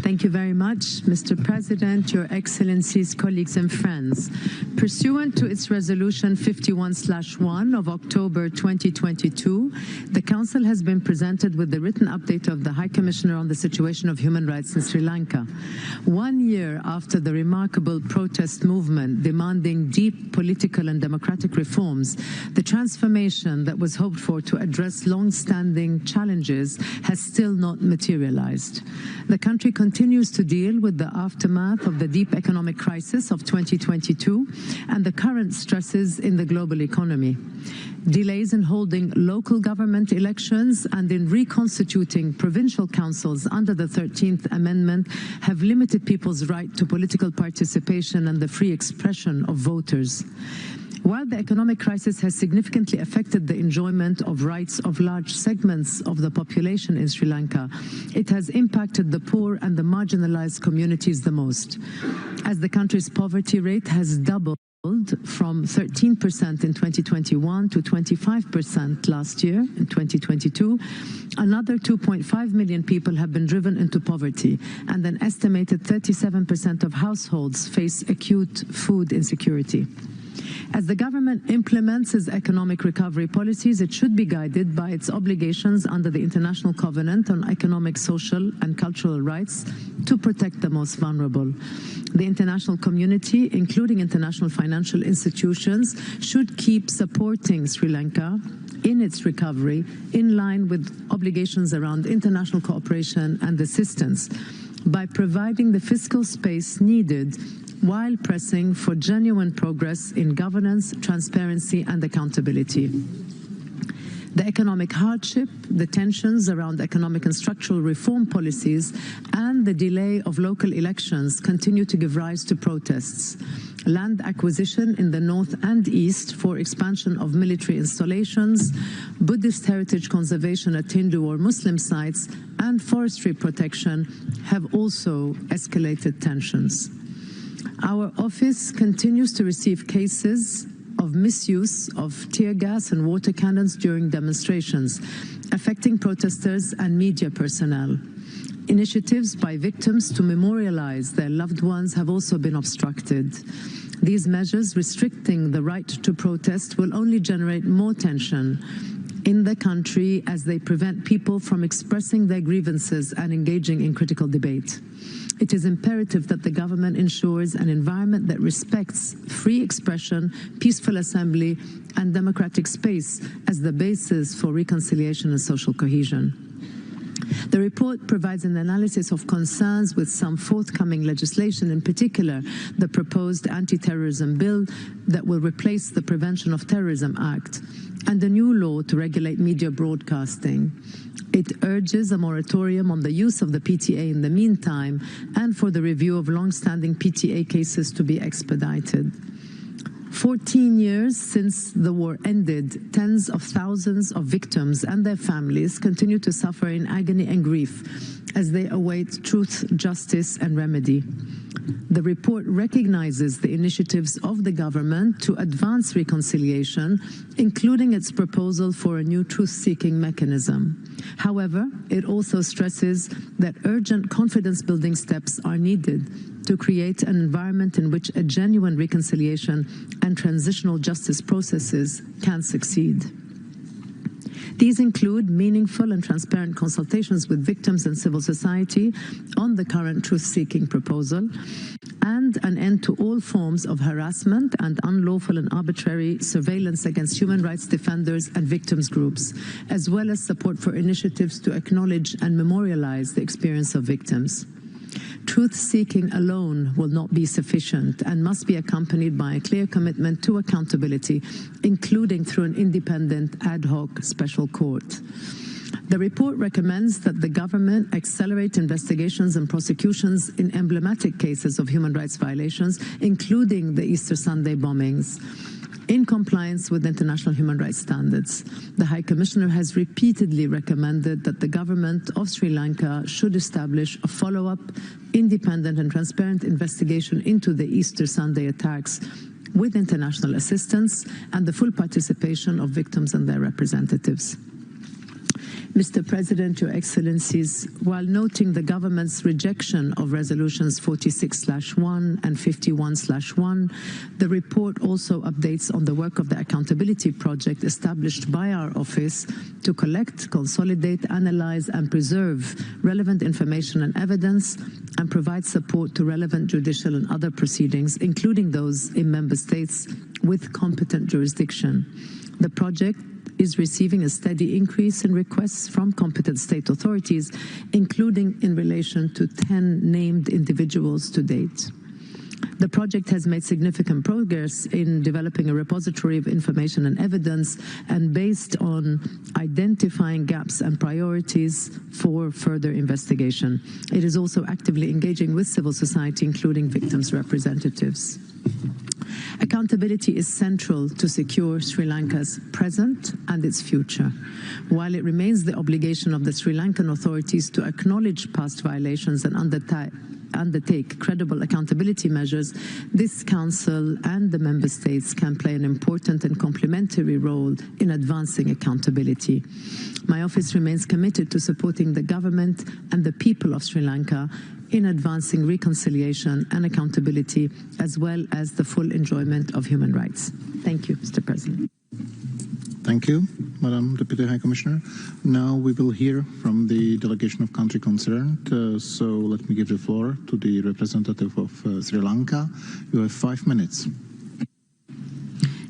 Thank you very much, Mr. President, Your Excellencies, colleagues and friends. Pursuant to its Resolution 51/1 of October 2022, the Council has been presented with the written update of the High Commissioner on the situation of human rights in Sri Lanka. 1 year after the remarkable protest movement demanding deep political and democratic reforms, the transformation that was hoped for to address long-standing challenges has still not materialized. The country continues to deal with the aftermath of the deep economic crisis of 2022 and the current stresses in the global economy. Delays in holding local government elections and in reconstituting provincial councils under the 13th Amendment have limited people's right to political participation and the free expression of voters. While the economic crisis has significantly affected the enjoyment of rights of large segments of the population in Sri Lanka, it has impacted the poor and the marginalized communities the most. As the country's poverty rate has doubled from 13% in 2021 to 25% last year, in 2022, another 2.5 million people have been driven into poverty, and an estimated 37% of households face acute food insecurity. As the government implements its economic recovery policies, it should be guided by its obligations under the International Covenant on Economic, Social and Cultural Rights to protect the most vulnerable. The international community, including international financial institutions, should keep supporting Sri Lanka in its recovery in line with obligations around international cooperation and assistance by providing the fiscal space needed while pressing for genuine progress in governance, transparency and accountability. The economic hardship, the tensions around economic and structural reform policies, and the delay of local elections continue to give rise to protests. Land acquisition in the north and east for expansion of military installations, Buddhist heritage conservation at Hindu or Muslim sites, and forestry protection have also escalated tensions. Our office continues to receive cases of misuse of tear gas and water cannons during demonstrations, affecting protesters and media personnel. Initiatives by victims to memorialize their loved ones have also been obstructed. These measures restricting the right to protest will only generate more tension in the country as they prevent people from expressing their grievances and engaging in critical debate. It is imperative that the government ensures an environment that respects free expression, peaceful assembly, and democratic space as the basis for reconciliation and social cohesion. The report provides an analysis of concerns with some forthcoming legislation, in particular the proposed anti-terrorism bill that will replace the Prevention of Terrorism Act and a new law to regulate media broadcasting. It urges a moratorium on the use of the PTA in the meantime and for the review of long-standing PTA cases to be expedited. 14 years since the war ended, tens of thousands of victims and their families continue to suffer in agony and grief as they await truth, justice, and remedy. The report recognizes the initiatives of the government to advance reconciliation, including its proposal for a new truth-seeking mechanism. However, it also stresses that urgent confidence-building steps are needed to create an environment in which a genuine reconciliation and transitional justice processes can succeed. These include meaningful and transparent consultations with victims and civil society on the current truth-seeking proposal, and an end to all forms of harassment and unlawful and arbitrary surveillance against human rights defenders and victims groups, as well as support for initiatives to acknowledge and memorialize the experience of victims. Truth-seeking alone will not be sufficient and must be accompanied by a clear commitment to accountability, including through an independent ad hoc special court. The report recommends that the government accelerate investigations and prosecutions in emblematic cases of human rights violations, including the Easter Sunday bombings, in compliance with international human rights standards. The High Commissioner has repeatedly recommended that the government of Sri Lanka should establish a follow-up, independent and transparent investigation into the Easter Sunday attacks with international assistance and the full participation of victims and their representatives. Mr. President, Your Excellencies, while noting the government's rejection of Resolutions 46/1 and 51/1, the report also updates on the work of the Accountability Project established by our office to collect, consolidate, analyze and preserve relevant information and evidence and provide support to relevant judicial and other proceedings, including those in member states with competent jurisdiction. The project is receiving a steady increase in requests from competent state authorities, including in relation to 10 named individuals to date. The project has made significant progress in developing a repository of information and evidence, and based on identifying gaps and priorities for further investigation. It is also actively engaging with civil society, including victims' representatives. Accountability is central to secure Sri Lanka's present and its future. While it remains the obligation of the Sri Lankan authorities to acknowledge past violations and undertake credible accountability measures, this Council and the Member States can play an important and complementary role in advancing accountability. My office remains committed to supporting the government and the people of Sri Lanka in advancing reconciliation and accountability, as well as the full enjoyment of human rights. Thank you, Mr. President. Thank you, Madam Deputy High Commissioner. Now we will hear from the delegation of country concerned. So let me give the floor to the representative of Sri Lanka. You have 5 minutes.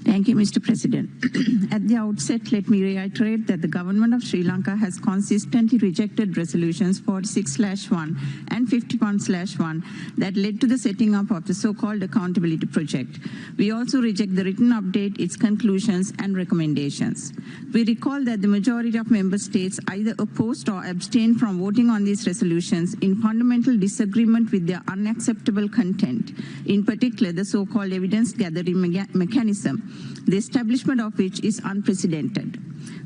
Thank you, Mr. President. At the outset, let me reiterate that the government of Sri Lanka has consistently rejected resolutions 46/1 and 51/1 that led to the setting up of the so-called Accountability Project. We also reject the written update, its conclusions and recommendations. We recall that the majority of member states either opposed or abstained from voting on these resolutions in fundamental disagreement with their unacceptable content, in particular the so-called evidence-gathering mechanism, the establishment of which is unprecedented.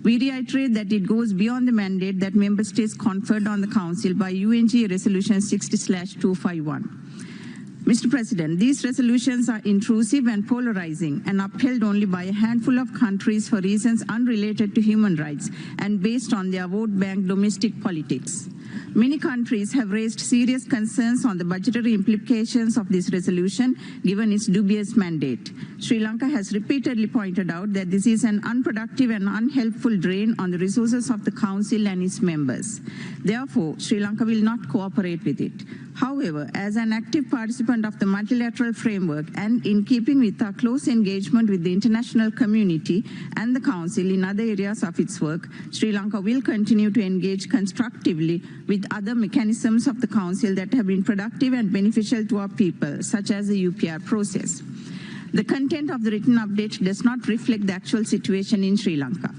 We reiterate that it goes beyond the mandate that member states conferred on the Council by UNHRC Resolution 60/251. Mr. President, these resolutions are intrusive and polarizing and upheld only by a handful of countries for reasons unrelated to human rights and based on their vote bank domestic politics. Many countries have raised serious concerns on the budgetary implications of this resolution, given its dubious mandate. Sri Lanka has repeatedly pointed out that this is an unproductive and unhelpful drain on the resources of the Council and its members. Therefore, Sri Lanka will not cooperate with it. However, as an active participant of the multilateral framework and in keeping with our close engagement with the international community and the Council in other areas of its work, Sri Lanka will continue to engage constructively with other mechanisms of the Council that have been productive and beneficial to our people, such as the UPR process. The content of the written update does not reflect the actual situation in Sri Lanka.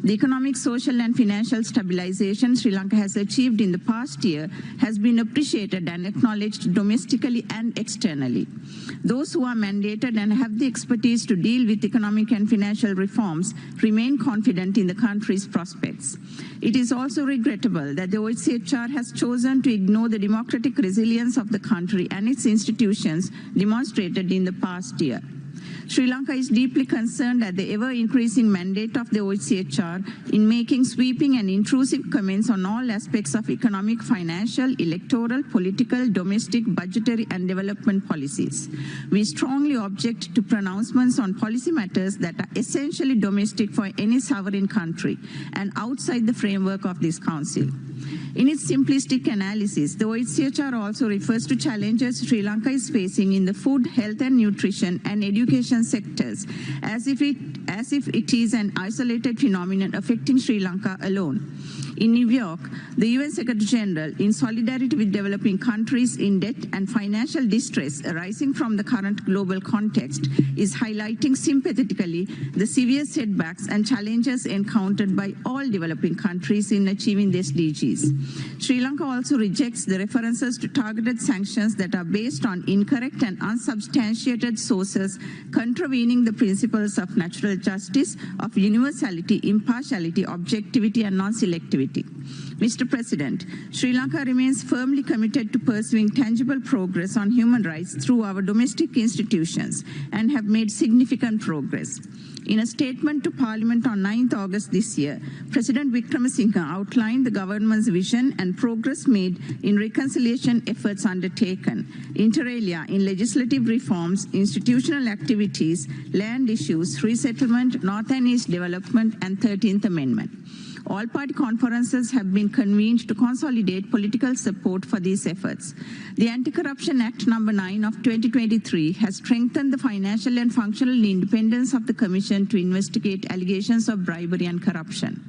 The economic, social and financial stabilization Sri Lanka has achieved in the past year has been appreciated and acknowledged domestically and externally. Those who are mandated and have the expertise to deal with economic and financial reforms remain confident in the country's prospects. It is also regrettable that the UNHRC has chosen to ignore the democratic resilience of the country and its institutions demonstrated in the past year. Sri Lanka is deeply concerned at the ever-increasing mandate of the UNHRC in making sweeping and intrusive comments on all aspects of economic, financial, electoral, political, domestic, budgetary and development policies. We strongly object to pronouncements on policy matters that are essentially domestic for any sovereign country and outside the framework of this Council. In its simplistic analysis, the UNHRC also refers to challenges Sri Lanka is facing in the food, health and nutrition and education sectors as if it is an isolated phenomenon affecting Sri Lanka alone. In New York, the UN Secretary General, in solidarity with developing countries in debt and financial distress arising from the current global context, is highlighting sympathetically the severe setbacks and challenges encountered by all developing countries in achieving the SDGs. Sri Lanka also rejects the references to targeted sanctions that are based on incorrect and unsubstantiated sources, contravening the principles of natural justice, of universality, impartiality, objectivity, and non-selectivity. Mr. President, Sri Lanka remains firmly committed to pursuing tangible progress on human rights through our domestic institutions and have made significant progress. In a statement to Parliament on 9th August this year, President Wickremesinghe outlined the government's vision and progress made in reconciliation efforts undertaken, inter alia in legislative reforms, institutional activities, land issues, resettlement, North and East development, and 13th Amendment. All-party conferences have been convened to consolidate political support for these efforts. The Anti-Corruption Act No. 9 of 2023 has strengthened the financial and functional independence of the Commission to investigate allegations of bribery and corruption.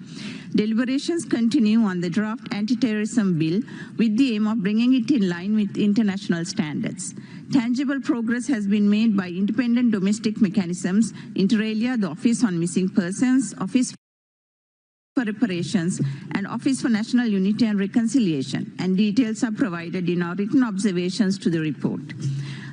Deliberations continue on the draft anti-terrorism bill with the aim of bringing it in line with international standards. Tangible progress has been made by independent domestic mechanisms, inter alia the Office on Missing Persons, Office for Reparations, and Office for National Unity and Reconciliation, and details are provided in our written observations to the report.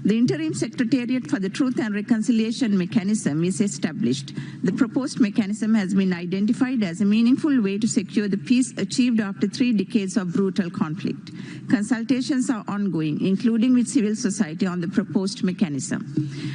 The Interim Secretariat for the Truth and Reconciliation Mechanism is established. The proposed mechanism has been identified as a meaningful way to secure the peace achieved after 3 decades of brutal conflict. Consultations are ongoing, including with civil society, on the proposed mechanism.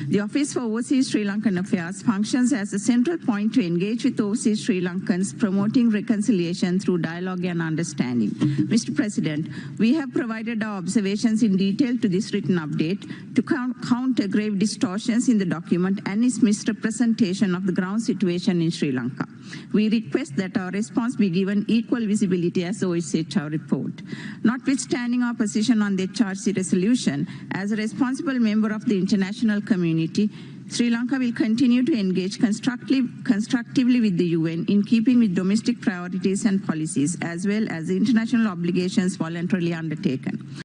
The Office for Overseas Sri Lankan Affairs functions as a central point to engage with overseas Sri Lankans, promoting reconciliation through dialogue and understanding. Mr. President, we have provided our observations in detail to this written update to counter grave distortions in the document and its misrepresentation of the ground situation in Sri Lanka. We request that our response be given equal visibility as OHCHR report. Notwithstanding our position on the HRC resolution, as a responsible member of the international community, Sri Lanka will continue to engage constructively with the UN in keeping with domestic priorities and policies, as well as the international obligations voluntarily undertaken.